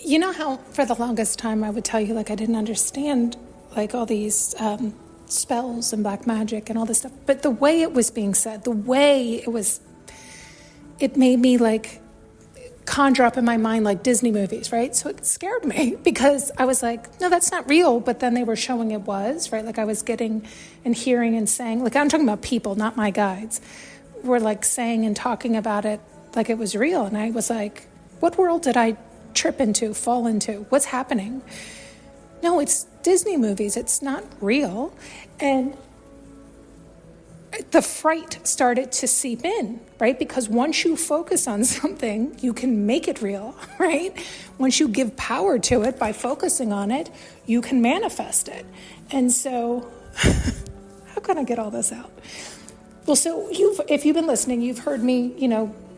You know how for the longest time I would tell you, like, I didn't understand, like, all these spells and black magic and all this stuff. But the way it was being said, the way it made me, like, conjure up in my mind, like, Disney movies, right? So it scared me because I was like, no, that's not real. But then they were showing it was, right? Like, I was getting and hearing and saying, like, I'm talking about people, not my guides, were, like, saying and talking about it like it was real. And I was like, what world did I trip into, fall into? What's happening? No, it's Disney movies. It's not real. And the fright started to seep in, right? Because once you focus on something, you can make it real, right? Once you give power to it by focusing on it, you can manifest it. And so, how can I get all this out? Well, so if you've been listening, you've heard me,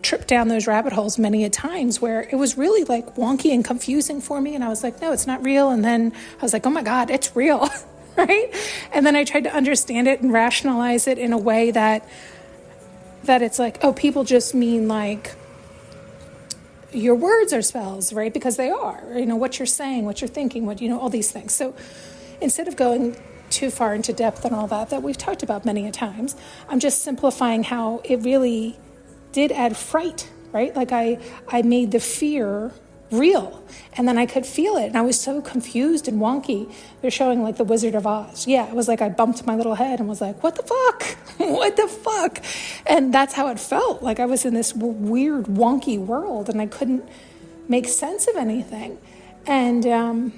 trip down those rabbit holes many a times where it was really like wonky and confusing for me. And I was like, no, it's not real. And then I was like, oh my God, it's real, right? And then I tried to understand it and rationalize it in a way that it's like, oh, people just mean like your words are spells, right? Because they are, what you're saying, what you're thinking, all these things. So instead of going too far into depth and all that we've talked about many a times, I'm just simplifying how it really did add fright, right? Like I made the fear real, and then I could feel it, and I was so confused and wonky. They're showing like the Wizard of Oz. Yeah, it was like I bumped my little head and was like, what the fuck? What the fuck? And that's how it felt. Like I was in this weird, wonky world, and I couldn't make sense of anything. And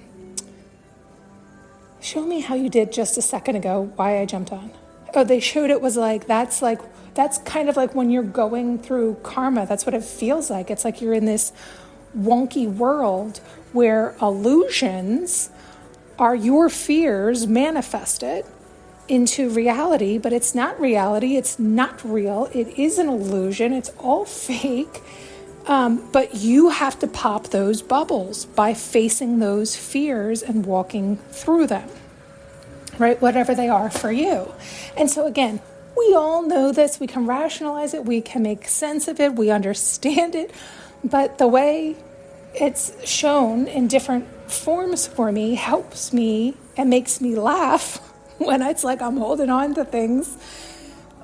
show me how you did just a second ago, why I jumped on. Oh, they showed it was like, that's kind of like when you're going through karma. That's what it feels like. It's like you're in this wonky world where illusions are your fears manifested into reality, but it's not reality. It's not real. It is an illusion. It's all fake. But you have to pop those bubbles by facing those fears and walking through them, right? Whatever they are for you. And so again, we all know this. We can rationalize it. We can make sense of it. We understand it. But the way it's shown in different forms for me helps me and makes me laugh when it's like I'm holding on to things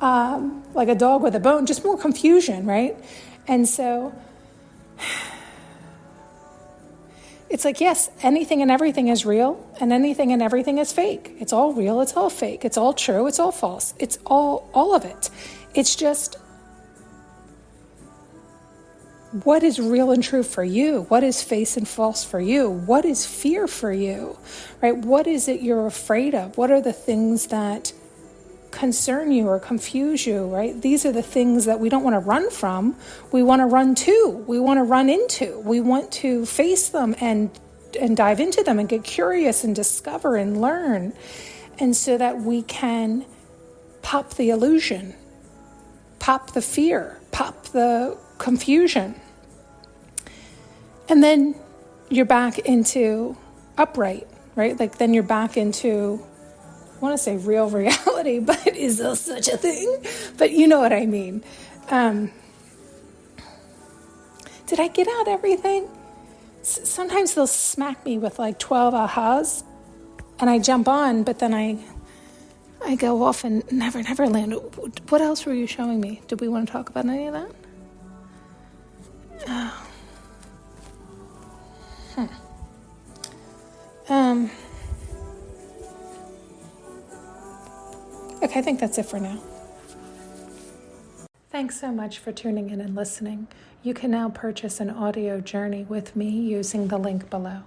like a dog with a bone, just more confusion, right? And so it's like, yes, anything and everything is real, and anything and everything is fake. It's all real, it's all fake, it's all true, it's all false. It's all of it. It's just, what is real and true for you? What is fake and false for you? What is fear for you, right? What is it you're afraid of? What are the things that concern you or confuse you, right? These are the things that we don't want to run from. We want to run to. We want to run into. We want to face them and dive into them and get curious and discover and learn. And so that we can pop the illusion, pop the fear, pop the confusion. And then you're back into upright, right? Like then you're back into, I want to say real reality, but is there such a thing? But you know what I mean. Did I get out everything? Sometimes they'll smack me with like 12 ahas, and I jump on, but then I go off and never land. What else were you showing me? Did we want to talk about any of that? Oh. Okay, I think that's it for now. Thanks so much for tuning in and listening. You can now purchase an audio journey with me using the link below.